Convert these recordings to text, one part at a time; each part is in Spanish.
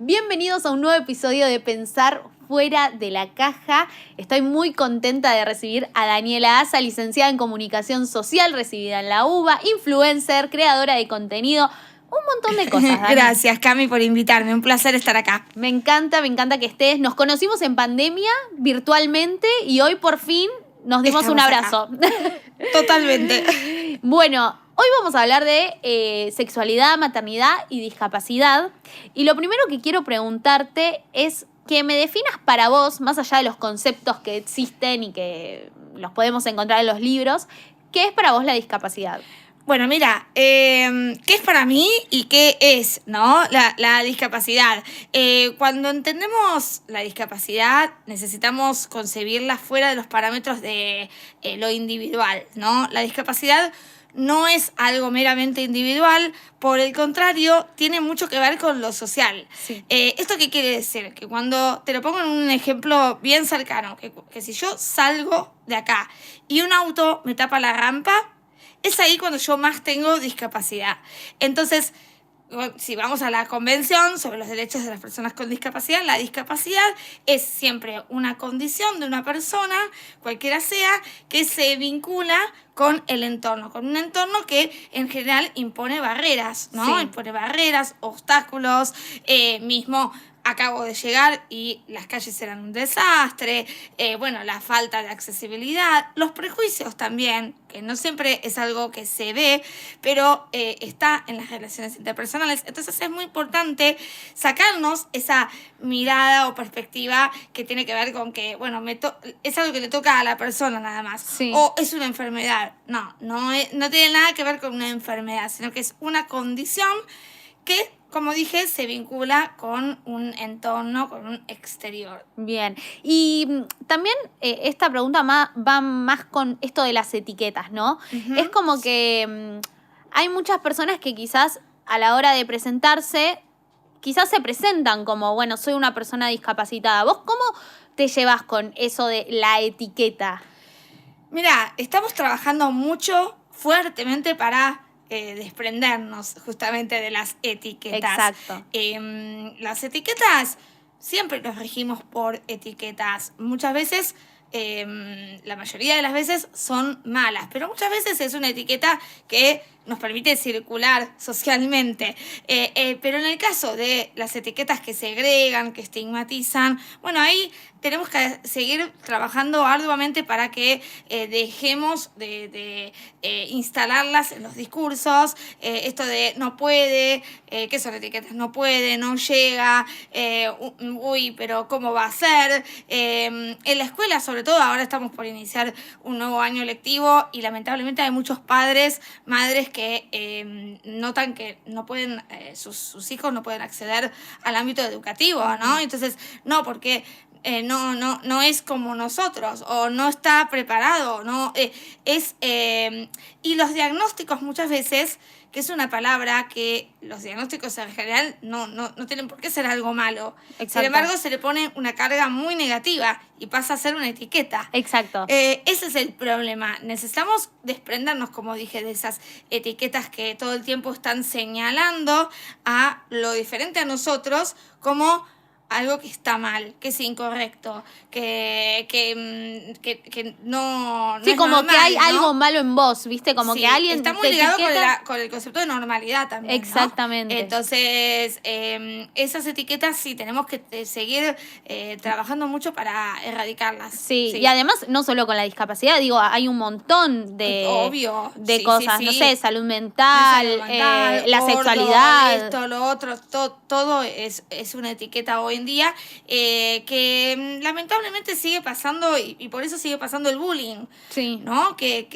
Bienvenidos a un nuevo episodio de Pensar Fuera de la Caja. Estoy muy contenta de recibir a Daniela Asa, licenciada en Comunicación Social, recibida en la UBA, influencer, creadora de contenido, un montón de cosas, Dani. Gracias, Cami, por invitarme. Un placer estar acá. Me encanta que estés. Nos conocimos en pandemia, virtualmente, y hoy por fin nos dimos un abrazo. Totalmente. Bueno, hoy vamos a hablar de sexualidad, maternidad y discapacidad. Y lo primero que quiero preguntarte es que me definas para vos, más allá de los conceptos que existen y que los podemos encontrar en los libros, ¿qué es para vos la discapacidad? Bueno, mira, ¿qué es para mí y qué es, no? La discapacidad. Cuando entendemos la discapacidad, necesitamos concebirla fuera de los parámetros de lo individual, ¿no? La discapacidad no es algo meramente individual, por el contrario, tiene mucho que ver con lo social. Sí. ¿Esto qué quiere decir? Que cuando, te lo pongo en un ejemplo bien cercano, que si yo salgo de acá y un auto me tapa la rampa, es ahí cuando yo más tengo discapacidad. Entonces, si vamos a la Convención sobre los Derechos de las Personas con Discapacidad, la discapacidad es siempre una condición de una persona, cualquiera sea, que se vincula con el entorno, con un entorno que en general impone barreras, ¿no? Sí. Impone barreras, obstáculos, mismo. Acabo de llegar y las calles eran un desastre, la falta de accesibilidad, los prejuicios también, que no siempre es algo que se ve, pero está en las relaciones interpersonales. Entonces es muy importante sacarnos esa mirada o perspectiva que tiene que ver con que, es algo que le toca a la persona nada más. Sí. O es una enfermedad. No tiene nada que ver con una enfermedad, sino que es una condición que, como dije, se vincula con un entorno, con un exterior. Bien. Y también esta pregunta va más con esto de las etiquetas, ¿no? Uh-huh. Es como que hay muchas personas que quizás a la hora de presentarse, quizás se presentan como, bueno, soy una persona discapacitada. ¿Vos cómo te llevas con eso de la etiqueta? Mira, estamos trabajando mucho, fuertemente para desprendernos justamente de las etiquetas. Exacto. Las etiquetas siempre nos regimos por etiquetas. Muchas veces, la mayoría de las veces son malas, pero muchas veces es una etiqueta que nos permite circular socialmente. Pero en el caso de las etiquetas que segregan, que estigmatizan, ahí tenemos que seguir trabajando arduamente para que dejemos de instalarlas en los discursos. Esto de no puede, ¿qué son etiquetas? No puede, no llega, pero ¿cómo va a ser? En la escuela, sobre todo, ahora estamos por iniciar un nuevo año lectivo y lamentablemente hay muchos padres, madres que notan que no pueden, sus hijos no pueden acceder al ámbito educativo, ¿no? Entonces, no, porque no es como nosotros, o no está preparado, ¿no? Y los diagnósticos muchas veces, que es una palabra que los diagnósticos en general no tienen por qué ser algo malo. Exacto. Sin embargo, se le pone una carga muy negativa y pasa a ser una etiqueta. Exacto. Ese es el problema. Necesitamos desprendernos, como dije, de esas etiquetas que todo el tiempo están señalando a lo diferente a nosotros como algo que está mal, que es incorrecto, que no sí, es como normal, que hay ¿no? algo malo en vos, ¿viste? Como Sí, que alguien está muy te ligado etiqueta. con el concepto de normalidad también, Exactamente. ¿no? Entonces, esas etiquetas sí tenemos que seguir trabajando mucho para erradicarlas. Sí, y además no solo con la discapacidad, digo, hay un montón de, obvio, de sí, cosas, sí, no sí. sé, salud mental, la gordo, sexualidad. Esto, lo otro, todo es una etiqueta hoy en día que lamentablemente sigue pasando y por eso sigue pasando el bullying, Sí. ¿no? Que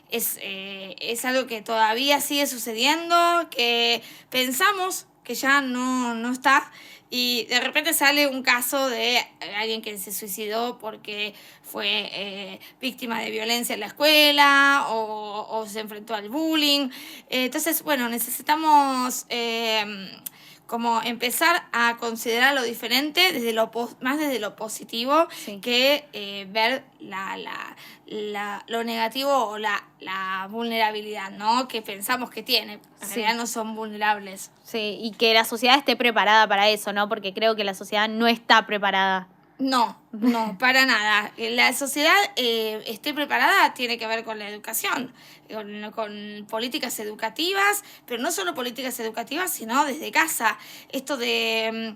es algo que todavía sigue sucediendo, que pensamos que ya no está. Y de repente sale un caso de alguien que se suicidó porque fue víctima de violencia en la escuela o se enfrentó al bullying. Entonces, necesitamos como empezar a considerar lo diferente más desde lo positivo, Sí. que ver lo negativo o la vulnerabilidad, ¿no? Que pensamos que tiene. En Sí. realidad no son vulnerables. Sí, y que la sociedad esté preparada para eso, ¿no? Porque creo que la sociedad no está preparada. No, para nada. La sociedad esté preparada tiene que ver con la educación, con políticas educativas, pero no solo políticas educativas, sino desde casa. Esto de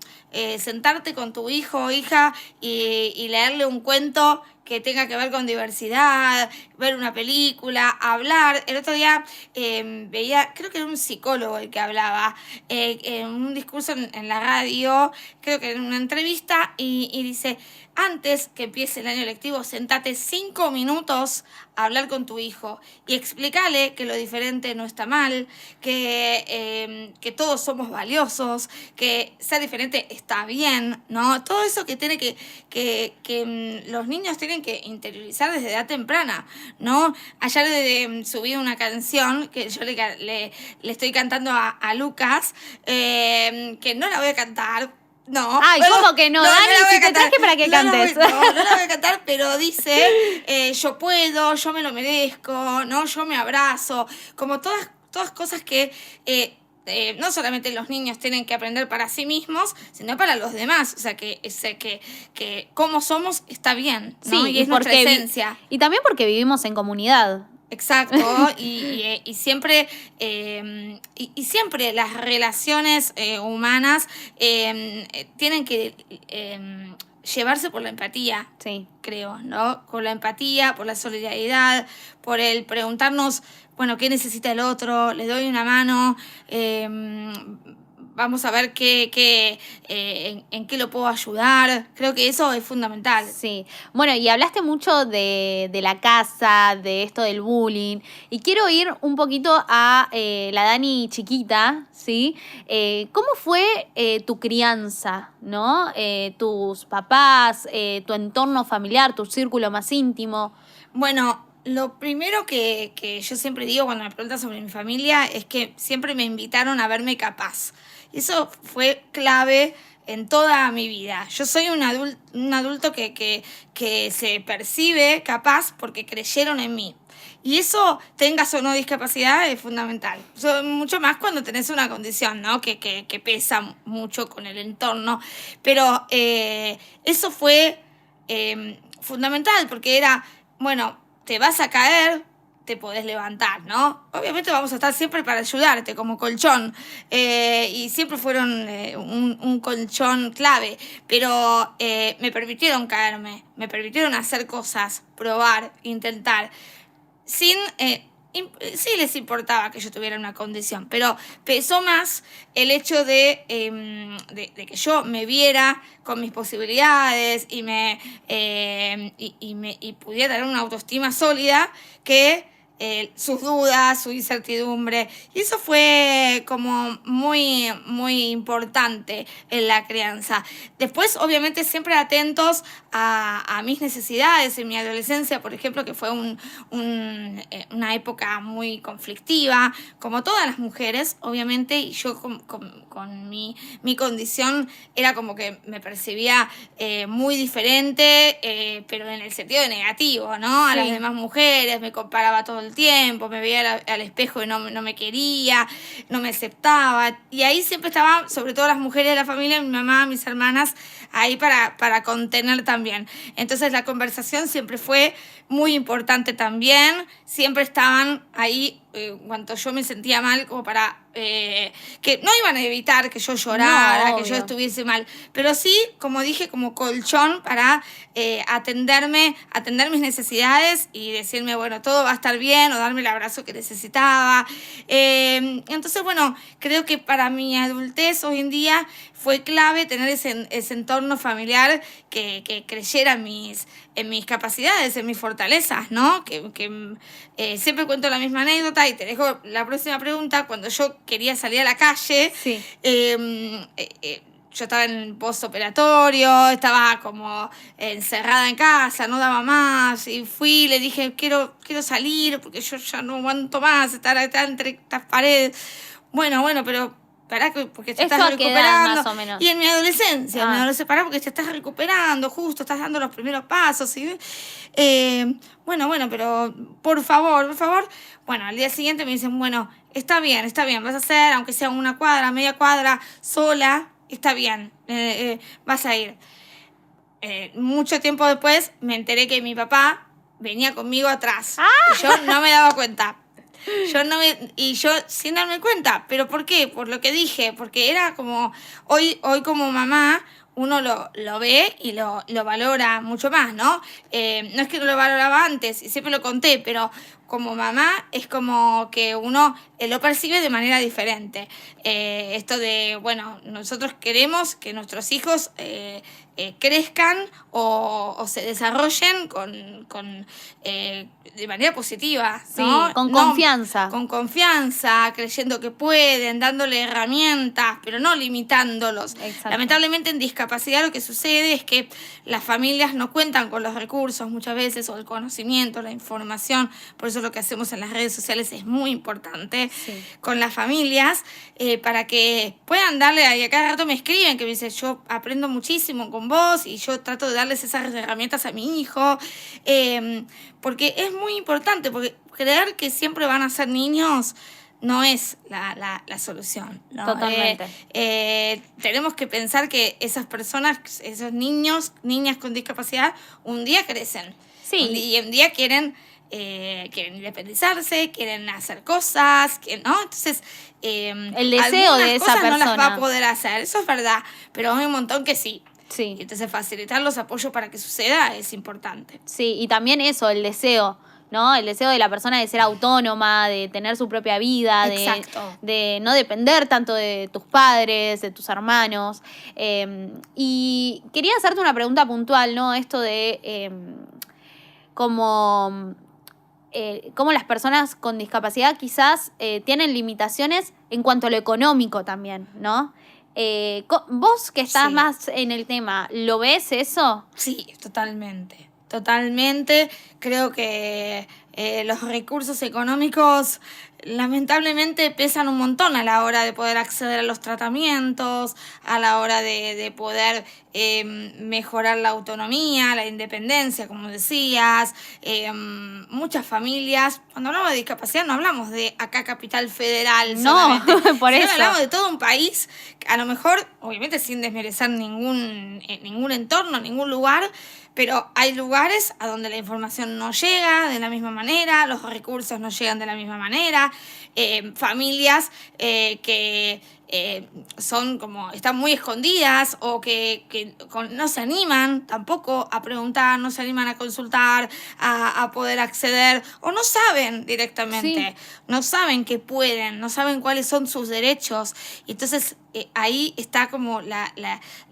sentarte con tu hijo o hija y leerle un cuento que tenga que ver con diversidad, ver una película, hablar. El otro día veía, creo que era un psicólogo el que hablaba, en un discurso en la radio, creo que en una entrevista, y dice, antes que empiece el año lectivo, sentate 5 minutos a hablar con tu hijo y explícale que lo diferente no está mal, que todos somos valiosos, que ser diferente está bien, ¿no? Todo eso que tiene que los niños tienen que interiorizar desde edad temprana, ¿no? Ayer subí una canción que yo le estoy cantando a Lucas, que no la voy a cantar. No. Ay, ¿cómo que no? Dani, si te traje para que cantes. No la voy a cantar, pero dice, yo puedo, yo me lo merezco, ¿no? Yo me abrazo. Como todas cosas que no solamente los niños tienen que aprender para sí mismos, sino para los demás. O sea, que como somos está bien, ¿no? Sí, y es nuestra esencia. Y también porque vivimos en comunidad. Exacto, y siempre siempre las relaciones humanas tienen que llevarse por la empatía, Sí. creo, ¿no? Con la empatía, por la solidaridad, por el preguntarnos, bueno, ¿qué necesita el otro? ¿Le doy una mano? Vamos a ver en qué lo puedo ayudar. Creo que eso es fundamental. Sí. Bueno, y hablaste mucho de la casa, de esto del bullying. Y quiero ir un poquito a la Dani chiquita, ¿sí? ¿Cómo fue tu crianza, no? Tus papás, tu entorno familiar, tu círculo más íntimo. Bueno, lo primero que yo siempre digo cuando me preguntan sobre mi familia es que siempre me invitaron a verme capaz. Eso fue clave en toda mi vida. Yo soy un adulto que se percibe capaz porque creyeron en mí. Y eso, tengas o no discapacidad, es fundamental. Mucho más cuando tenés una condición, ¿no? Que pesa mucho con el entorno. Pero eso fue fundamental porque era, bueno, te vas a caer, te podés levantar, ¿no? Obviamente vamos a estar siempre para ayudarte como colchón, y siempre fueron un colchón clave, pero me permitieron caerme, me permitieron hacer cosas, probar, intentar, sí les importaba que yo tuviera una condición, pero pesó más el hecho de que yo me viera con mis posibilidades y pudiera tener una autoestima sólida que sus dudas, su incertidumbre. Y eso fue como muy, muy importante en la crianza. Después, obviamente, siempre atentos a mis necesidades. En mi adolescencia, por ejemplo, que fue una época muy conflictiva, como todas las mujeres, obviamente, y yo con mi condición era como que me percibía muy diferente, pero en el sentido negativo, ¿no? A las demás mujeres, me comparaba todo el tiempo, me veía al espejo y no me quería, no me aceptaba. Y ahí siempre estaban, sobre todo las mujeres de la familia, mi mamá, mis hermanas, ahí para contener también. Entonces la conversación siempre fue muy importante también. Siempre estaban ahí cuando yo me sentía mal, como para que no iban a evitar que yo llorara, No, que yo obvio. estuviese mal, pero sí, como dije, como colchón para atender mis necesidades y decirme, bueno, todo va a estar bien, o darme el abrazo que necesitaba. Entonces, bueno, creo que para mi adultez hoy en día fue clave tener ese entorno familiar que creyera en mis capacidades, en mis fortalezas, ¿no? Que siempre cuento la misma anécdota y te dejo la próxima pregunta. Cuando yo quería salir a la calle, Sí. yo estaba en el postoperatorio, estaba como encerrada en casa, no daba más, y fui y le dije, quiero salir porque yo ya no aguanto más estar entre estas paredes. Bueno, pero pará porque te ¿Esto estás a qué edad, recuperando. más o menos? Y en mi adolescencia, pará porque te estás recuperando, justo estás dando los primeros pasos. ¿Sí? Bueno, pero por favor. Bueno, al día siguiente me dicen, bueno, está bien, vas a hacer, aunque sea una cuadra, media cuadra, sola, está bien, vas a ir. Mucho tiempo después me enteré que mi papá venía conmigo atrás. Y yo no me daba cuenta. Y yo sin darme cuenta. ¿Pero por qué? Por lo que dije. Porque era como, hoy como mamá, uno lo ve y lo valora mucho más, ¿no? No es que no lo valoraba antes, y siempre lo conté, pero como mamá es como que uno lo percibe de manera diferente. Esto de, bueno, nosotros queremos que nuestros hijos crezcan o se desarrollen de manera positiva, ¿no? Sí, con confianza. Con confianza, creyendo que pueden, dándole herramientas, pero no limitándolos. Exacto. Lamentablemente en discapacidad lo que sucede es que las familias no cuentan con los recursos muchas veces, o el conocimiento, la información. Por eso lo que hacemos en las redes sociales es muy importante con las familias, para que puedan darle, y a cada rato me escriben que me dicen, yo aprendo muchísimo con vos y yo trato de darles esas herramientas a mi hijo, porque es muy importante, porque creer que siempre van a ser niños no es la solución, ¿no? Totalmente. Tenemos que pensar que esas personas, esos niñas con discapacidad, un día crecen. Sí. Y un día quieren independizarse, quieren hacer cosas, ¿no? Entonces, el deseo de esa persona no las va a poder hacer, eso es verdad, pero hay un montón que sí. Sí. Entonces, facilitar los apoyos para que suceda es importante. Sí, y también eso, el deseo, ¿no? El deseo de la persona de ser autónoma, de tener su propia vida, de no depender tanto de tus padres, de tus hermanos. Y quería hacerte una pregunta puntual, ¿no? Esto de cómo las personas con discapacidad quizás tienen limitaciones en cuanto a lo económico también, ¿no? Vos que estás más en el tema, ¿lo ves eso? Sí, totalmente. Creo que los recursos económicos lamentablemente pesan un montón a la hora de poder acceder a los tratamientos, a la hora de poder mejorar la autonomía, la independencia, como decías. Muchas familias, cuando hablamos de discapacidad no hablamos de acá Capital Federal solamente. No, por eso. Hablamos de todo un país, a lo mejor, obviamente sin desmerecer ningún entorno, ningún lugar, pero hay lugares a donde la información no llega de la misma manera, los recursos no llegan de la misma manera, familias que son como, están muy escondidas o que no se animan tampoco a preguntar, no se animan a consultar, a poder acceder, o no saben directamente, no saben que pueden, no saben cuáles son sus derechos. Y entonces ahí está como la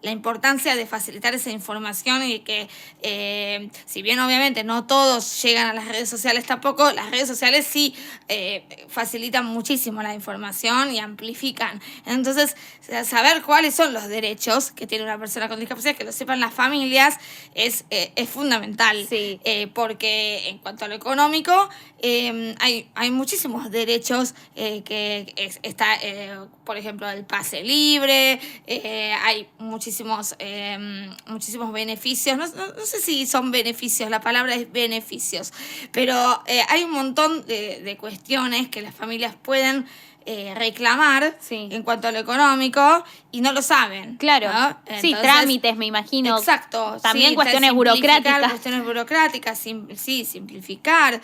importancia de facilitar esa información, y que si bien obviamente no todos llegan a las redes sociales tampoco, las redes sociales sí facilitan muchísimo la información y amplifican. Entonces, saber cuáles son los derechos que tiene una persona con discapacidad, que lo sepan las familias, es fundamental. Sí. Porque en cuanto a lo económico, hay muchísimos derechos que está, por ejemplo, el pase libre, hay muchísimos beneficios, no sé si son beneficios, la palabra es beneficios, pero hay un montón de cuestiones que las familias pueden reclamar en cuanto a lo económico y no lo saben. Claro, ¿no? Sí, trámites, me imagino. Exacto. También cuestiones burocráticas. Cuestiones burocráticas, simplificar.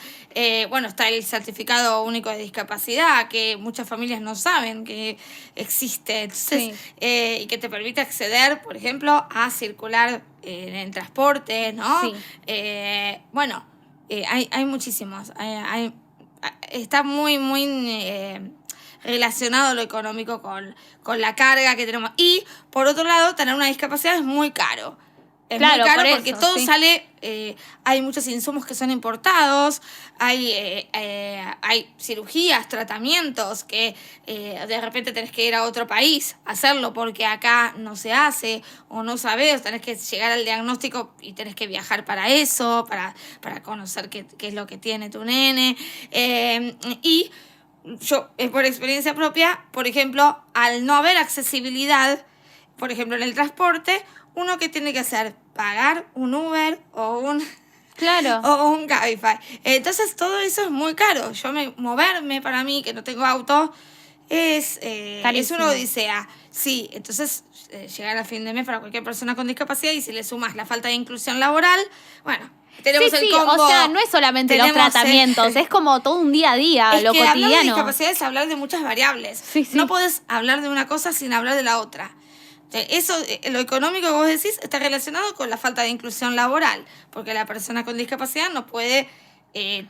Bueno, está el certificado único de discapacidad, que muchas familias no saben que existe. Entonces, y que te permite acceder, por ejemplo, a circular en transporte, ¿no? Sí. Hay muchísimos. Está muy relacionado lo económico con la carga que tenemos. Y, por otro lado, tener una discapacidad es muy caro. Es muy caro porque todo sale, hay muchos insumos que son importados, hay cirugías, tratamientos que de repente tenés que ir a otro país a hacerlo porque acá no se hace, o no sabés, tenés que llegar al diagnóstico y tenés que viajar para eso, para conocer qué es lo que tiene tu nene. Y yo, por experiencia propia, por ejemplo, al no haber accesibilidad, por ejemplo, en el transporte, uno que tiene que hacer, pagar un Uber o un Claro. o un Cabify. Entonces todo eso es muy caro. Moverme para mí, que no tengo auto, es Carísimo. una odisea. Sí, entonces llegar a fin de mes para cualquier persona con discapacidad, y si le sumas la falta de inclusión laboral, bueno, tenemos Sí, el sí, combo. o sea, no es solamente los tenemos tratamientos, es como todo un día a día, es lo que hablar de cotidiano. discapacidad es hablar de muchas variables. Sí, sí. No podés hablar de una cosa sin hablar de la otra. Eso, lo económico que vos decís, está relacionado con la falta de inclusión laboral, porque la persona con discapacidad no puede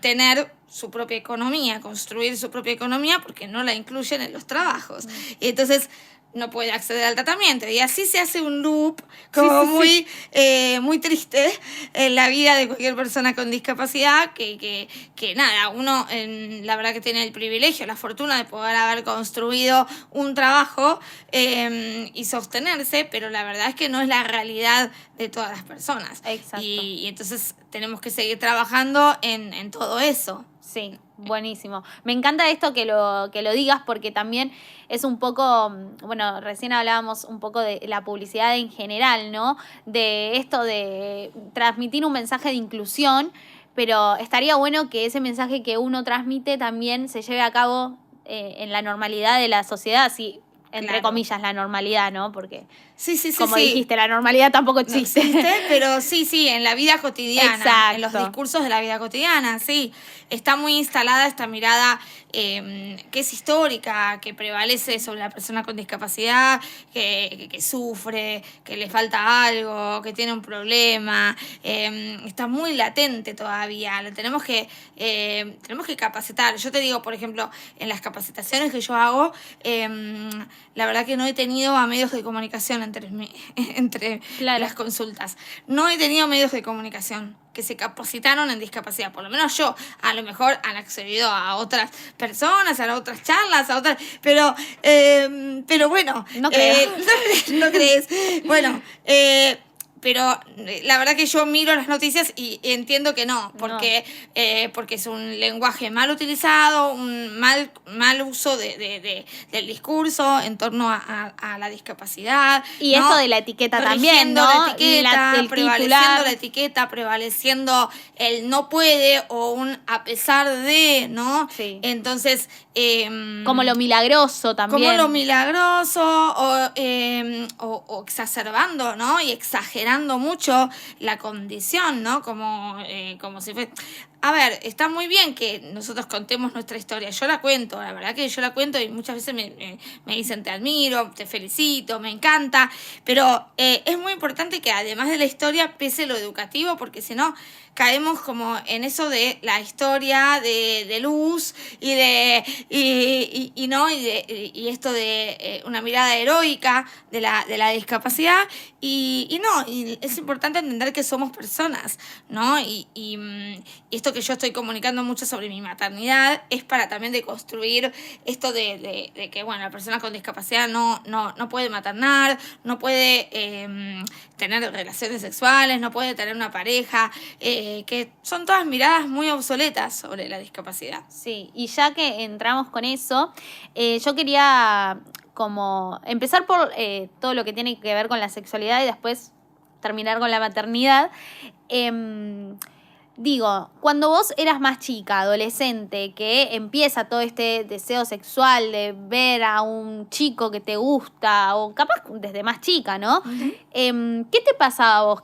tener su propia economía, construir su propia economía, porque no la incluyen en los trabajos. Y entonces no puede acceder al tratamiento. Y así se hace un loop como muy triste en la vida de cualquier persona con discapacidad, que nada, uno la verdad que tiene el privilegio, la fortuna de poder haber construido un trabajo y sostenerse, pero la verdad es que no es la realidad de todas las personas. Exacto. Y entonces tenemos que seguir trabajando en todo eso. Sí, buenísimo. Me encanta esto que lo digas, porque también es un poco, bueno, recién hablábamos un poco de la publicidad en general, ¿no? De esto de transmitir un mensaje de inclusión, pero estaría bueno que ese mensaje que uno transmite también se lleve a cabo en la normalidad de la sociedad, así, entre Claro. comillas, la normalidad, ¿no? Porque, Sí, como dijiste, la normalidad tampoco no existe. existe, pero sí, en la vida cotidiana, Exacto. en los discursos de la vida cotidiana, sí. Está muy instalada esta mirada que es histórica, que prevalece sobre la persona con discapacidad, que sufre, que le falta algo, que tiene un problema. Está muy latente todavía, la tenemos que capacitar. Yo te digo, por ejemplo, en las capacitaciones que yo hago, la verdad que no he tenido a medios de comunicación entre Claro. las consultas. No he tenido medios de comunicación que se capacitaron en discapacidad. Por lo menos yo, a lo mejor han accedido a otras personas, a otras charlas, a otras... Pero bueno... No creo. No crees. Bueno, pero la verdad que yo miro las noticias y entiendo que no, porque es un lenguaje mal utilizado, un mal uso del discurso en torno a la discapacidad. Y ¿no? esto de la etiqueta también, Corrigiendo ¿no? la etiqueta, El prevaleciendo titular. la etiqueta, prevaleciendo el no puede o un a pesar de, ¿no? Sí. Entonces... Como lo milagroso también. Como lo milagroso o exacerbando, ¿no? Y exagerando mucho la condición, ¿no? Como si fuese... A ver, está muy bien que nosotros contemos nuestra historia. Yo la cuento, la verdad que yo la cuento y muchas veces me dicen te admiro, te felicito, me encanta. Pero es muy importante que además de la historia pese lo educativo, porque si no caemos como en eso de la historia de luz y y esto de una mirada heroica de la discapacidad y es importante entender que somos personas, ¿no? Y esto que yo estoy comunicando mucho sobre mi maternidad es para también deconstruir esto de que, bueno, la persona con discapacidad no puede maternar, no puede tener relaciones sexuales, no puede tener una pareja, que son todas miradas muy obsoletas sobre la discapacidad. Sí, y ya que entramos con eso, yo quería como empezar por todo lo que tiene que ver con la sexualidad y después terminar con la maternidad. Digo, cuando vos eras más chica, adolescente, que empieza todo este deseo sexual de ver a un chico que te gusta, o capaz desde más chica, ¿no? Uh-huh. ¿Qué te pasaba a vos?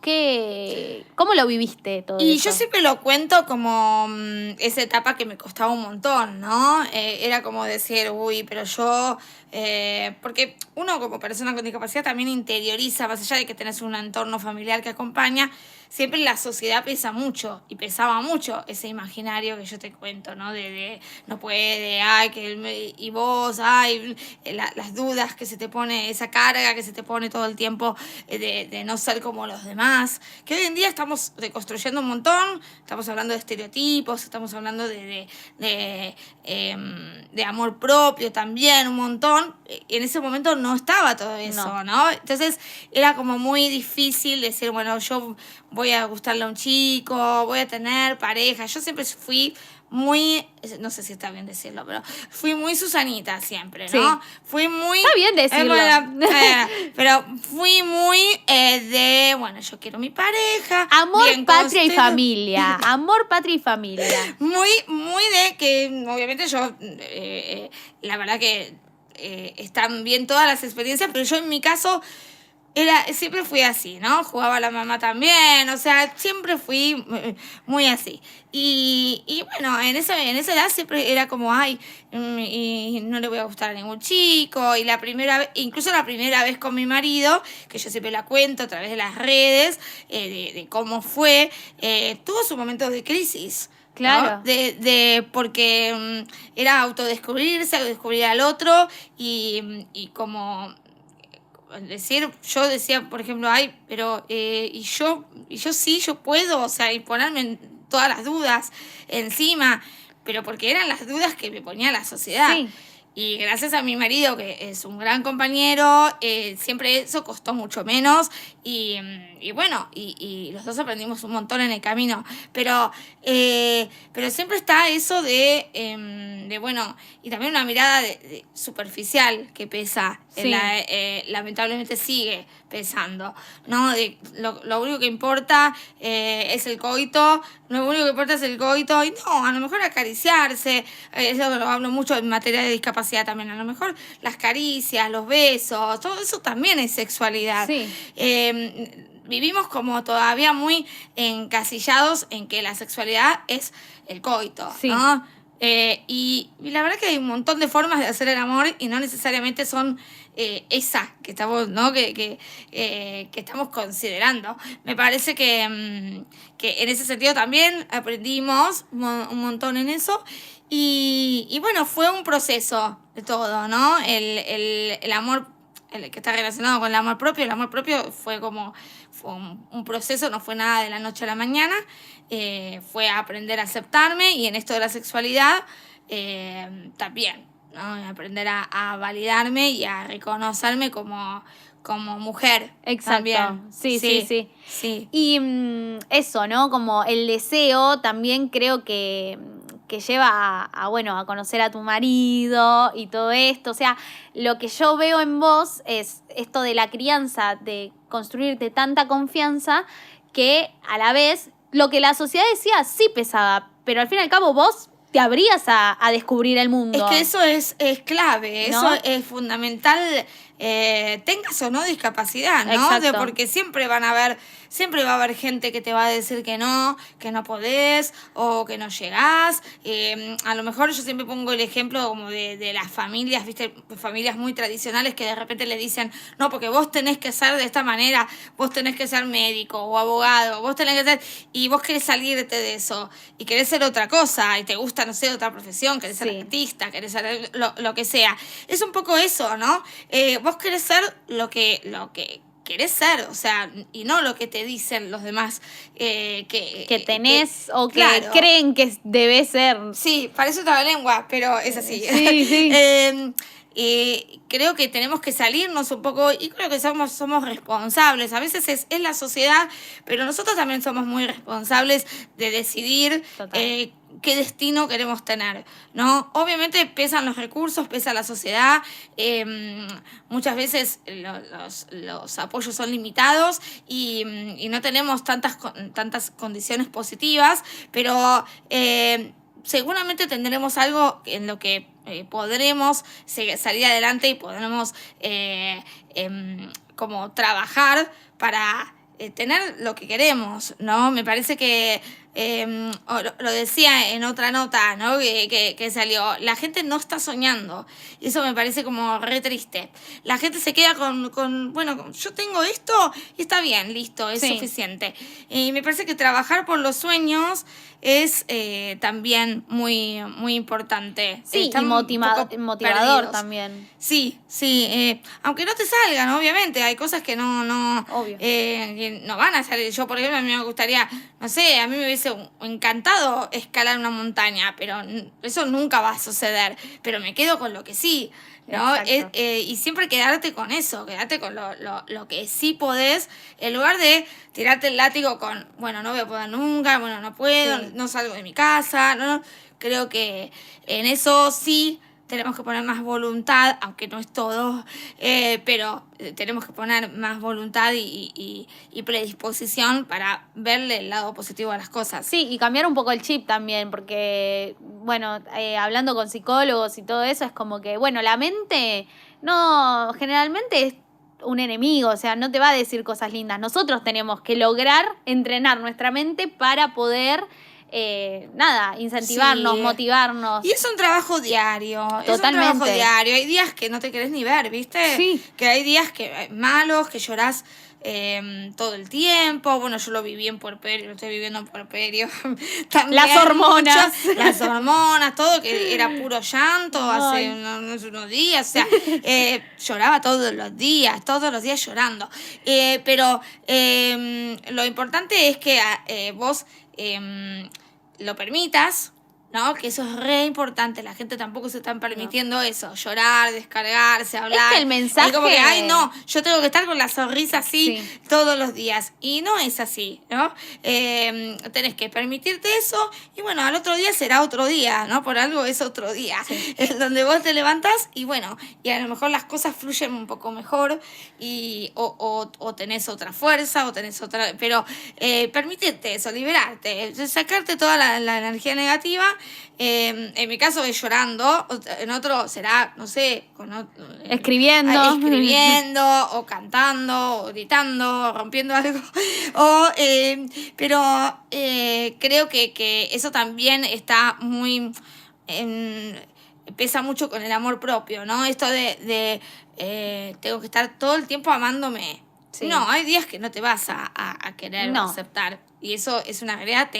¿Cómo lo viviste todo eso? Y yo siempre lo cuento como esa etapa que me costaba un montón, ¿no? Era como decir, uy, pero yo... porque uno como persona con discapacidad también interioriza, más allá de que tenés un entorno familiar que acompaña, siempre la sociedad pesa mucho y pesaba mucho ese imaginario que yo te cuento, ¿no? De no puede, ay, y vos, ay, las dudas que se te pone, esa carga que se te pone todo el tiempo de no ser como los demás, que hoy en día estamos deconstruyendo un montón, estamos hablando de estereotipos, estamos hablando de amor propio también, un montón. En ese momento no estaba todo eso, ¿no? Entonces era como muy difícil decir, bueno, yo voy a gustarle a un chico, voy a tener pareja. Yo siempre fui muy, no sé si está bien decirlo, pero fui muy Susanita siempre, ¿no? Sí. Fui muy... Está bien decirlo. Pero fui muy bueno, yo quiero mi pareja. Amor, bien patria y constelu- familia. Amor, patria y familia. Muy, muy de que, obviamente yo, la verdad que están bien todas las experiencias, pero yo en mi caso siempre fui así, ¿no? Jugaba a la mamá también, o sea, siempre fui muy así. Y bueno, en esa edad siempre era como, ay, y no le voy a gustar a ningún chico. Y incluso la primera vez con mi marido, que yo siempre la cuento a través de las redes, de cómo fue, tuvo sus momentos de crisis. ¿No? Claro. Porque era autodescubrirse, descubrir al otro y como yo decía, por ejemplo, ay, pero y yo sí, yo puedo, o sea, y ponerme todas las dudas encima, pero porque eran las dudas que me ponía la sociedad. Sí. Y gracias a mi marido, que es un gran compañero, siempre eso costó mucho menos. Y bueno, y los dos aprendimos un montón en el camino. Pero siempre está eso de bueno, y también una mirada de superficial que pesa. Sí. Lamentablemente sigue pesando, ¿no? Lo único que importa es el coito, lo único que importa es el coito, y no, a lo mejor acariciarse, eso lo hablo mucho en materia de discapacidad también, a lo mejor las caricias, los besos, todo eso también es sexualidad. Sí. Vivimos como todavía muy encasillados en que la sexualidad es el coito, Sí. ¿no? Y la verdad que hay un montón de formas de hacer el amor y no necesariamente son esa que estamos, ¿no? que estamos considerando. Me parece que en ese sentido también aprendimos un montón en eso. Y bueno, fue un proceso de todo, ¿no? El amor, que está relacionado con el amor propio fue un proceso, no fue nada de la noche a la mañana, fue aprender a aceptarme y en esto de la sexualidad también, ¿no? Aprender a validarme y a reconocerme como mujer. Exacto. También. Sí. Y eso, ¿no? Como el deseo también creo que lleva a conocer a tu marido y todo esto. O sea, lo que yo veo en vos es esto de la crianza, de construirte tanta confianza que a la vez lo que la sociedad decía sí pesaba, pero al fin y al cabo vos te abrías a descubrir el mundo. Es que eso es clave, ¿no? eso es fundamental, tengas o no discapacidad, ¿no? Exacto. Porque siempre va a haber gente que te va a decir que no podés o que no llegás. A lo mejor yo siempre pongo el ejemplo como de las familias, ¿viste? Familias muy tradicionales que de repente le dicen, no, porque vos tenés que ser de esta manera, vos tenés que ser médico o abogado, vos tenés que ser, y vos querés salirte de eso y querés ser otra cosa y te gusta, no sé, otra profesión, querés ser artista, querés ser lo que sea. Es un poco eso, ¿no? Vos querés ser lo que querés ser, o sea, y no lo que te dicen los demás que tenés o que claro, creen que debes ser. Sí, parece otra lengua, pero es así. Sí. Creo que tenemos que salirnos un poco y creo que somos responsables. A veces es la sociedad, pero nosotros también somos muy responsables de decidir qué destino queremos tener, ¿no? Obviamente pesan los recursos, pesa la sociedad, muchas veces los apoyos son limitados y no tenemos tantas condiciones positivas, pero seguramente tendremos algo en lo que podremos salir adelante y podremos como trabajar para tener lo que queremos, ¿no? Me parece que lo decía en otra nota, ¿no? que salió, la gente no está soñando, y eso me parece como re triste. La gente se queda con bueno, yo tengo esto y está bien, listo, es suficiente. Y me parece que trabajar por los sueños es también muy, muy importante. Sí, y motivador perdidos. también. Sí, aunque no te salgan, obviamente, hay cosas que no que no van a salir. Yo, por ejemplo, a mí me gustaría, no sé, a mí me hubiese encantado escalar una montaña, pero eso nunca va a suceder. Pero me quedo con lo que sí, ¿no? Y siempre quedarte con eso, quedarte con lo que sí podés, en lugar de tirarte el látigo con, bueno, no voy a poder nunca, bueno, no puedo, no salgo de mi casa, no. Creo que en eso sí tenemos que poner más voluntad, aunque no es todo, pero tenemos que poner más voluntad y predisposición para verle el lado positivo a las cosas. Sí, y cambiar un poco el chip también, porque, bueno, hablando con psicólogos y todo eso, es como que, bueno, la mente no, generalmente es un enemigo, o sea, no te va a decir cosas lindas. Nosotros tenemos que lograr entrenar nuestra mente para poder... incentivarnos, Sí. motivarnos. Y es un trabajo diario. Totalmente. Es un trabajo diario. Hay días que no te querés ni ver, ¿viste? Sí. Que hay días que malos, que llorás todo el tiempo. Bueno, yo lo viví en puerperio, lo estoy viviendo en puerperio. También Las hormonas. las hormonas, todo, que era puro llanto hace Ay. unos días. O sea, lloraba todos los días llorando. Pero lo importante es que vos lo permitas, ¿no? Que eso es re importante. La gente tampoco se está permitiendo eso. Llorar, descargarse, hablar. Es que el mensaje... Y como que, ay, no, yo tengo que estar con la sonrisa así Sí. todos los días. Y no es así, ¿no? Tenés que permitirte eso. Y bueno, al otro día será otro día, ¿no? Por algo es otro día. Sí. En donde vos te levantás y bueno, y a lo mejor las cosas fluyen un poco mejor. O tenés otra fuerza, o tenés otra... Pero permitirte eso, liberarte. Sacarte toda la energía negativa. En mi caso es llorando, en otro será, no sé, escribiendo, o cantando, o gritando, o rompiendo algo. Pero creo que eso también está muy... pesa mucho con el amor propio, ¿no? Esto de tengo que estar todo el tiempo amándome. Sí. No, hay días que no te vas a querer No. aceptar. Y eso es una realidad,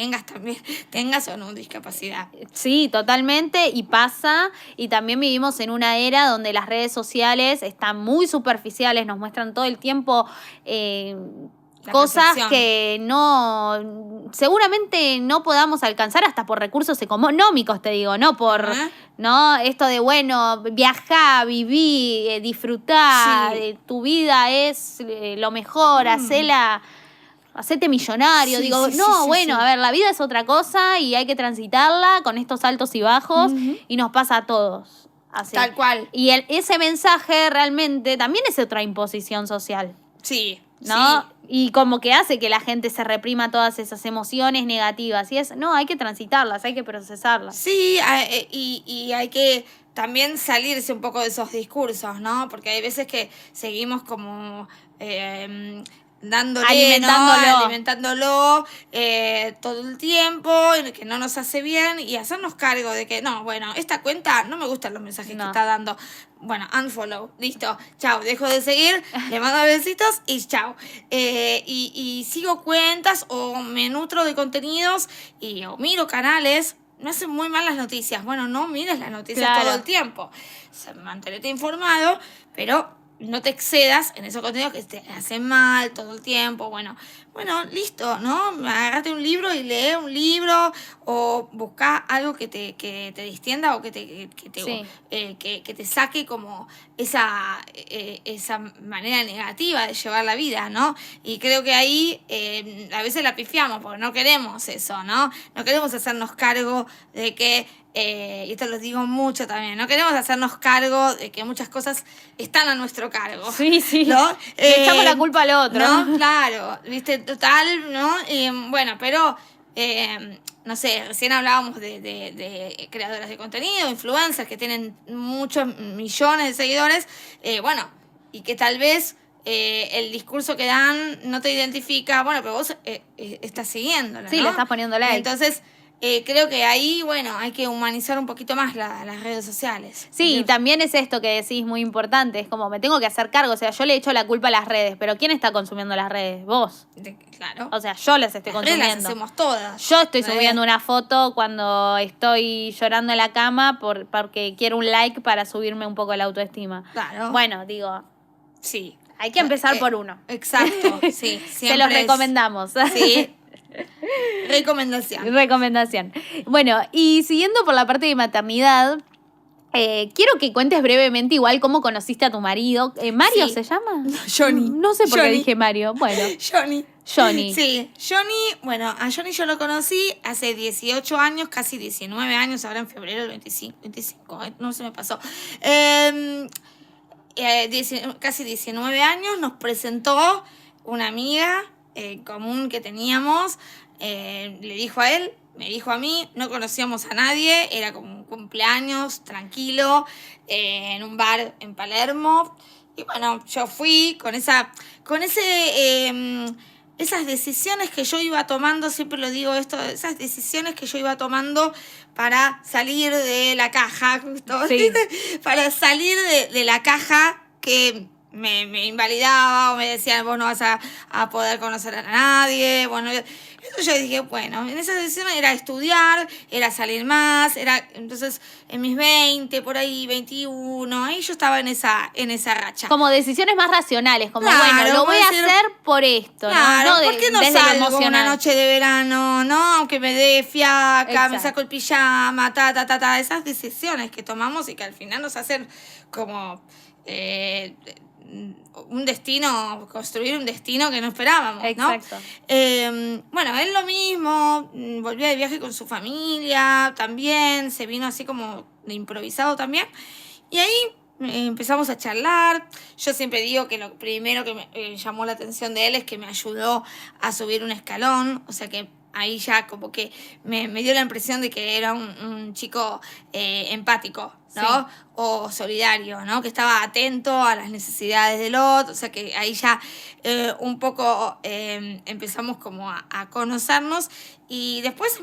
tengas o no discapacidad. Sí, totalmente, y pasa, y también vivimos en una era donde las redes sociales están muy superficiales, nos muestran todo el tiempo La cosas perfección. que no, seguramente no podamos alcanzar hasta por recursos económicos, te digo, no por, Ajá. ¿no? Esto de, bueno, viajá, viví, disfrutá, Sí. tu vida es lo mejor, hacete millonario. Sí, Digo, sí, no, sí, sí, bueno, sí. a ver, la vida es otra cosa y hay que transitarla con estos altos y bajos Ujú. y nos pasa a todos. Así. Tal cual. Y ese mensaje realmente también es otra imposición social, Sí. ¿no? Sí. Y como que hace que la gente se reprima todas esas emociones negativas. Y no, hay que transitarlas, hay que procesarlas. Sí, y hay que también salirse un poco de esos discursos, ¿no? Porque hay veces que seguimos como dándole, Alimentándolo. ¿no? Alimentándolo todo el tiempo, que no nos hace bien, y hacernos cargo de que, no, bueno, esta cuenta no me gustan los mensajes No. que está dando. Bueno, unfollow, listo, chao, dejo de seguir, le mando besitos y chao. Y sigo cuentas o me nutro de contenidos o miro canales. Me hacen muy mal las noticias. Bueno, no mires las noticias Claro. todo el tiempo. O sea, mantenete informado, pero no te excedas en esos contenidos que te hacen mal todo el tiempo. Bueno, listo, ¿no? Agárrate un libro y lee un libro o busca algo que te distienda o que Sí. te saque como esa manera negativa de llevar la vida, ¿no? Y creo que ahí a veces la pifiamos porque no queremos eso, ¿no? No queremos hacernos cargo de que, y esto lo digo mucho también, no queremos hacernos cargo de que muchas cosas están a nuestro cargo. Sí, sí. ¿No? Le echamos la culpa al otro. No, claro, viste, total, ¿no? Bueno, pero, no sé, recién hablábamos de creadoras de contenido, influencers que tienen muchos millones de seguidores, bueno, y que tal vez el discurso que dan no te identifica, bueno, pero vos estás siguiéndola, Sí, ¿no? le estás poniendo like. Entonces, creo que ahí, bueno, hay que humanizar un poquito más las redes sociales. Sí, y también es esto que decís muy importante, es como me tengo que hacer cargo, o sea, yo le echo la culpa a las redes, pero ¿quién está consumiendo las redes? Vos. Claro. O sea, yo las estoy Las redes las consumiendo. hacemos todas. Yo estoy ¿no? subiendo una foto cuando estoy llorando en la cama porque quiero un like para subirme un poco la autoestima. Claro. Bueno, digo, Sí. hay que empezar por uno. Exacto, sí. Se los recomendamos. Sí. Recomendación. Recomendación. Bueno, y siguiendo por la parte de maternidad, quiero que cuentes brevemente igual cómo conociste a tu marido. ¿Mario Sí. se llama? Johnny. No sé por qué Johnny. dije Mario. Bueno, Johnny. Johnny. Sí, Johnny, bueno, a Johnny yo lo conocí hace 18 años, casi 19 años, ahora en febrero del 25, no se me pasó. Casi 19 años, nos presentó una amiga común que teníamos, le dijo a él, me dijo a mí, no conocíamos a nadie, era como un cumpleaños tranquilo en un bar en Palermo. Y bueno, yo fui esas decisiones que yo iba tomando, siempre lo digo esto, esas decisiones que yo iba tomando para salir de la caja, justo, Sí. para salir de la caja que me invalidaba o me decían, vos no vas a poder conocer a nadie. Bueno, eso yo dije, bueno, en esa decisión era estudiar, era salir más, entonces en mis 20, por ahí 21, ahí yo estaba en esa racha. Como decisiones más racionales, como Claro, bueno, lo voy a decir, hacer por esto, claro, ¿no? ¿por qué no desde lo salgo emocional. una noche de verano, no? Aunque me dé fiaca, Exacto. me saco el pijama, esas decisiones que tomamos y que al final nos hacen como un destino, construir un destino que no esperábamos, ¿no? Exacto. Bueno, él lo mismo, volvió de viaje con su familia también, se vino así como de improvisado también, y ahí empezamos a charlar. Yo siempre digo que lo primero que me llamó la atención de él es que me ayudó a subir un escalón, o sea que ahí ya como que me dio la impresión de que era un chico empático, ¿no? Sí. O solidario, ¿no? Que estaba atento a las necesidades del otro, o sea que ahí ya un poco empezamos como a conocernos y después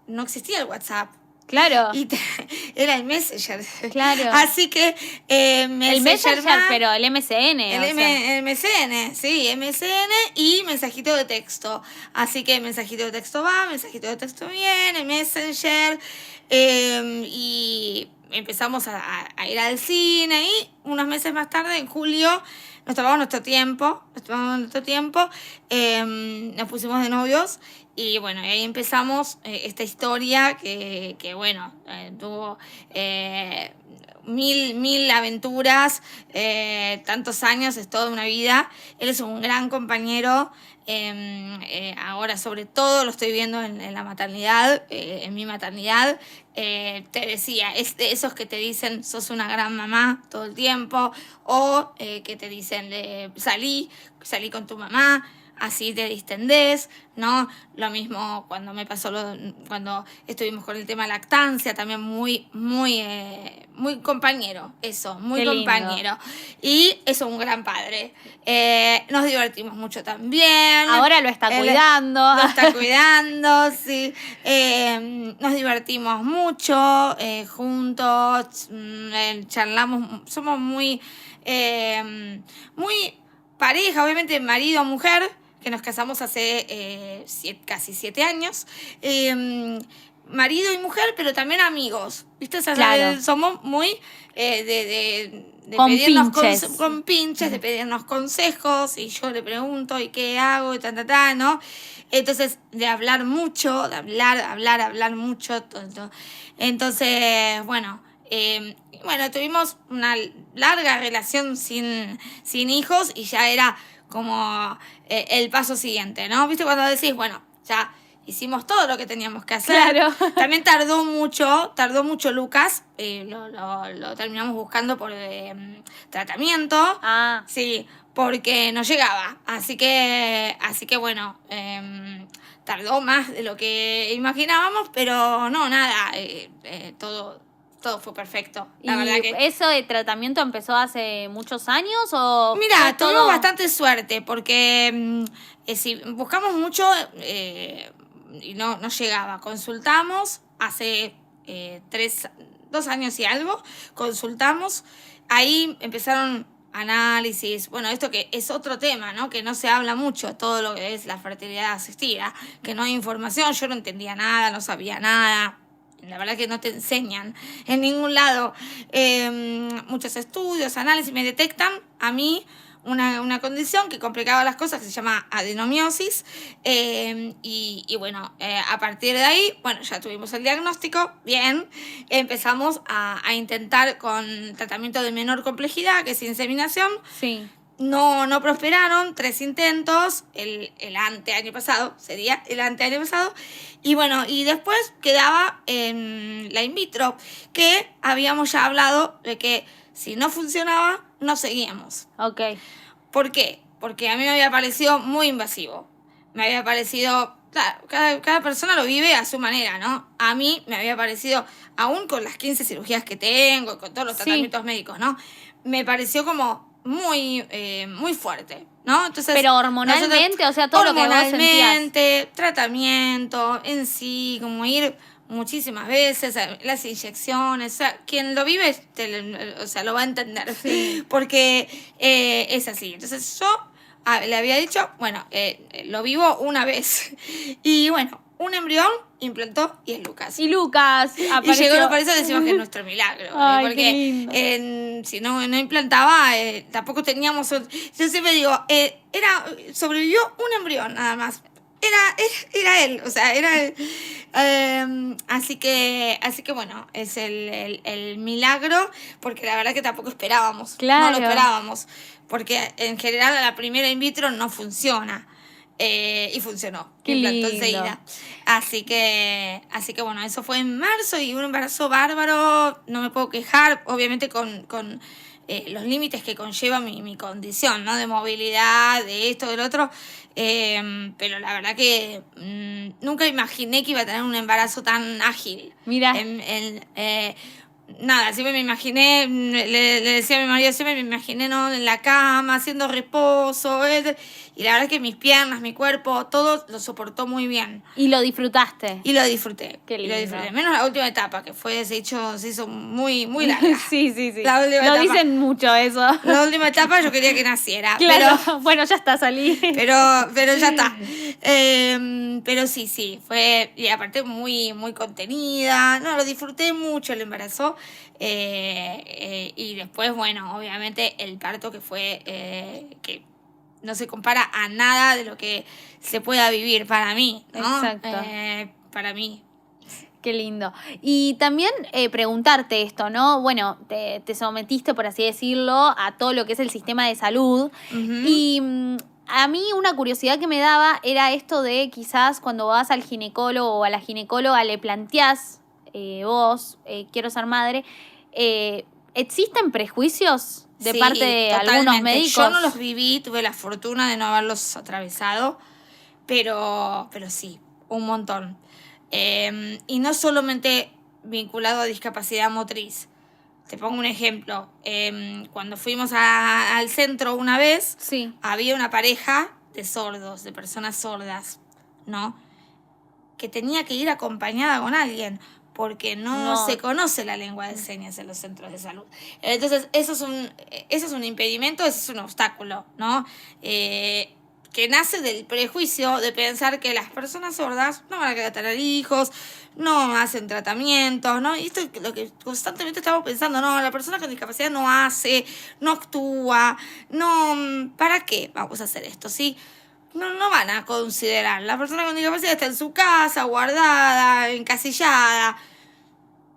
no existía el WhatsApp. Claro. Era el Messenger. Claro. Así que el Messenger, pero el MSN. El MSN, sí, MSN y mensajito de texto. Así que mensajito de texto va, mensajito de texto viene, Messenger. Y empezamos a ir al cine y unos meses más tarde, en julio, nos tomamos nuestro tiempo, nos pusimos de novios y bueno, ahí empezamos esta historia que bueno, tuvo mil aventuras, tantos años, es toda una vida. Él es un gran compañero. Ahora sobre todo lo estoy viendo en la maternidad, en mi maternidad. Te decía, es de esos que te dicen sos una gran mamá todo el tiempo, o que te dicen salí con tu mamá, así te distendés, ¿no? Lo mismo cuando me pasó cuando estuvimos con el tema lactancia, también muy compañero, eso, muy Qué lindo. compañero. Y eso, un gran padre. Nos divertimos mucho también. Ahora lo está cuidando. Lo está cuidando, sí. Nos divertimos mucho juntos, charlamos, somos muy pareja, obviamente marido-mujer, que nos casamos hace casi 7 años. Marido y mujer, pero también amigos, ¿viste? O sea, Claro. somos muy de Con pedirnos pinches. con pinches, de pedirnos consejos, y yo le pregunto, ¿y qué hago? Y ¿no? Entonces, de hablar mucho, de hablar mucho, todo. Entonces, bueno, tuvimos una larga relación sin hijos y ya era como el paso siguiente, ¿no? ¿Viste? Cuando decís, bueno, ya hicimos todo lo que teníamos que hacer. Claro. También tardó mucho Lucas, lo terminamos buscando por tratamiento. Ah. Sí, porque no llegaba. Así que bueno, tardó más de lo que imaginábamos, pero no, nada, todo fue perfecto. La verdad que ¿Eso de tratamiento empezó hace muchos años o...? mira, tuvimos bastante suerte porque si buscamos mucho y no llegaba. Consultamos hace 2 años y algo, consultamos. Ahí empezaron análisis, bueno, esto que es otro tema, ¿no? Que no se habla mucho, todo lo que es la fertilidad asistida, que no hay información, yo no entendía nada, no sabía nada. La verdad que no te enseñan en ningún lado. Muchos estudios, análisis, me detectan a mí una condición que complicaba las cosas, que se llama adenomiosis. Y bueno, a partir de ahí, bueno, ya tuvimos el diagnóstico, bien. Empezamos a intentar con tratamiento de menor complejidad, que es inseminación. Sí. no prosperaron, 3 intentos, el anteaño pasado, sería el anteaño pasado, y bueno, y después quedaba la in vitro, que habíamos ya hablado de que si no funcionaba, no seguíamos. Ok. ¿Por qué? Porque a mí me había parecido muy invasivo. Me había parecido, claro, cada persona lo vive a su manera, ¿no? A mí me había parecido, aún con las 15 cirugías que tengo, con todos los tratamientos médicos, ¿no? Me pareció como muy fuerte, ¿no? Entonces, pero hormonalmente, o sea, todo lo que vos sentías. Hormonalmente, tratamiento en sí, como ir muchísimas veces, las inyecciones, o sea, quien lo vive, o sea, lo va a entender, Sí. porque es así. Entonces yo le había dicho, bueno, lo vivo una vez, y bueno, un embrión implantó y es Lucas. Y Lucas apareció. Y llegó, por eso decimos que es nuestro milagro. Ay, porque qué lindo. Si no implantaba, tampoco teníamos... Yo siempre digo, sobrevivió un embrión nada más. Era él, o sea, era él. Así que bueno, es el milagro, porque la verdad que tampoco esperábamos. Claro. No lo esperábamos, porque en general a la primera in vitro no funciona. Y funcionó. Qué implantó lindo. enseguida. Así que bueno, eso fue en marzo y un embarazo bárbaro. No me puedo quejar, obviamente con los límites que conlleva mi condición, ¿no? De movilidad, de esto, del otro. Pero la verdad que nunca imaginé que iba a tener un embarazo tan ágil. Mira. Nada, siempre me imaginé, le decía a mi marido, siempre me imaginé, ¿no? En la cama, haciendo reposo, y la verdad es que mis piernas, mi cuerpo, todo lo soportó muy bien. Y lo disfrutaste. Y lo disfruté. Qué lindo. Y lo disfruté. Menos la última etapa, que se hizo muy, muy larga. Sí. La última lo etapa. Dicen mucho eso. La última etapa yo quería que naciera. Claro, Pero, bueno, ya está, salí. pero ya está. Pero sí, fue, y aparte muy, muy contenida. No, lo disfruté mucho el embarazo. Y después, bueno, obviamente el parto que fue, que no se compara a nada de lo que se pueda vivir para mí, ¿no? Exacto. Para mí. Qué lindo. Y también preguntarte esto, ¿no? Bueno, te sometiste, por así decirlo, a todo lo que es el sistema de salud. Uh-huh. Y a mí una curiosidad que me daba era esto de quizás cuando vas al ginecólogo o a la ginecóloga le planteás, vos, quiero ser madre, ¿existen prejuicios de parte de totalmente. algunos médicos? Yo no los viví, tuve la fortuna de no haberlos atravesado, pero sí, un montón. Y no solamente vinculado a discapacidad motriz. Te pongo un ejemplo. Cuando fuimos al centro una vez, sí, había una pareja de sordos, de personas sordas, ¿no? Que tenía que ir acompañada con alguien, porque no se conoce la lengua de señas en los centros de salud. Entonces, eso es un impedimento, eso es un obstáculo, ¿no? Que nace del prejuicio de pensar que las personas sordas no van a querer tener hijos, no hacen tratamientos, ¿no? Y esto es lo que constantemente estamos pensando, no, la persona con discapacidad no hace, no actúa, no, ¿para qué vamos a hacer esto? ¿Sí? No van a considerar. La persona con discapacidad está en su casa, guardada, encasillada.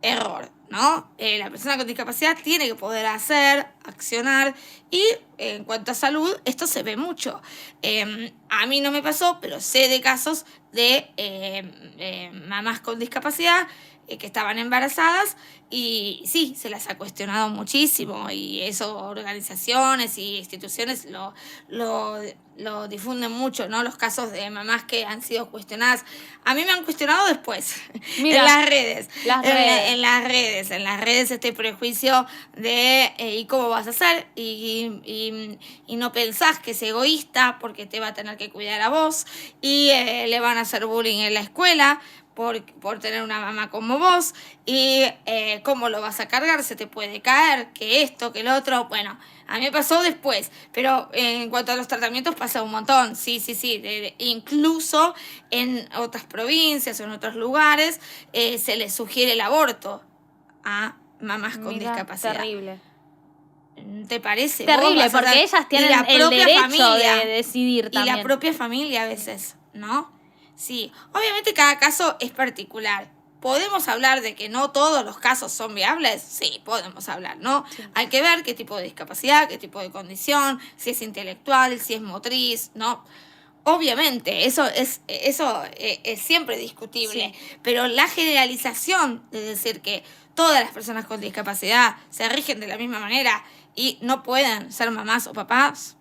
Error, ¿no? La persona con discapacidad tiene que poder hacer, accionar, y en cuanto a salud, esto se ve mucho. A mí no me pasó, pero sé de casos de mamás con discapacidad que estaban embarazadas y sí, se las ha cuestionado muchísimo, y eso organizaciones y instituciones lo difunden mucho, ¿no? Los casos de mamás que han sido cuestionadas. A mí me han cuestionado después. Mira, en las redes. En En las redes este prejuicio de ¿y cómo vas a hacer? Y no pensás que es egoísta porque te va a tener que cuidar a vos, y le van a hacer bullying en la escuela por tener una mamá como vos, y cómo lo vas a cargar, se te puede caer, que esto, que lo otro. Bueno, a mí me pasó después, pero en cuanto a los tratamientos pasa un montón, sí, incluso en otras provincias o en otros lugares se les sugiere el aborto a mamás con discapacidad. Terrible. ¿Te parece? Terrible, porque ellas tienen el derecho de decidir también. Y la propia familia a veces, ¿no? Sí, obviamente cada caso es particular, ¿podemos hablar de que no todos los casos son viables? Sí, podemos hablar, ¿no? Sí. Hay que ver qué tipo de discapacidad, qué tipo de condición, si es intelectual, si es motriz, ¿no? Obviamente, eso es siempre discutible, sí. Pero la generalización de decir que todas las personas con discapacidad se rigen de la misma manera y no pueden ser mamás o papás,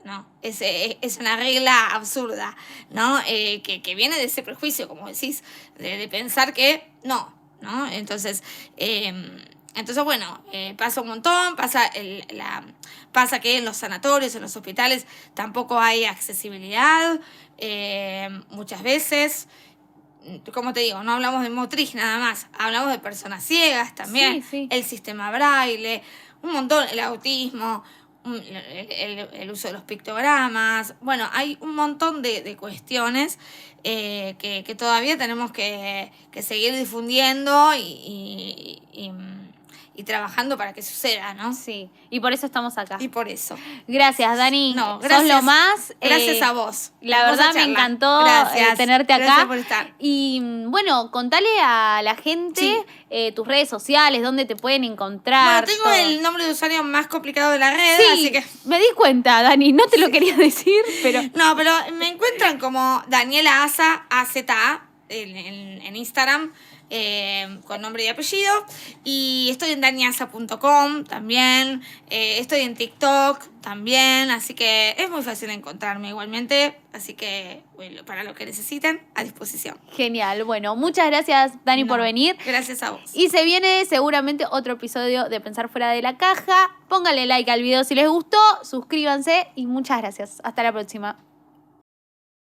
no, es una regla absurda, ¿no? Que viene de ese prejuicio, como decís, de pensar que no. Entonces, bueno, pasa un montón, pasa que en los sanatorios, en los hospitales, tampoco hay accesibilidad, muchas veces. Como te digo, no hablamos de motriz nada más, hablamos de personas ciegas también, sí. El sistema braille, un montón, el autismo, el uso de los pictogramas. Bueno, hay un montón de cuestiones que todavía tenemos que seguir difundiendo y trabajando para que suceda, ¿no? Sí, y por eso estamos acá. Y por eso. Gracias, Dani. No, gracias. Sos lo más. Gracias a vos. La verdad me encantó tenerte acá. Gracias por estar. Y bueno, contale a la gente sí. Tus redes sociales, dónde te pueden encontrar. Bueno, tengo el nombre de usuario más complicado de la red, sí, así que... me di cuenta, Dani, no te lo quería decir, pero... No, pero me encuentran como Daniela Aza, AZA, en Instagram, con nombre y apellido, y estoy en daniasa.com también, estoy en TikTok también, así que es muy fácil encontrarme igualmente, así que bueno, para lo que necesiten, a disposición. Genial, bueno, muchas gracias, Dani, por venir. Gracias a vos. Y se viene seguramente otro episodio de Pensar Fuera de la Caja. Pónganle like al video si les gustó, suscríbanse y muchas gracias. Hasta la próxima.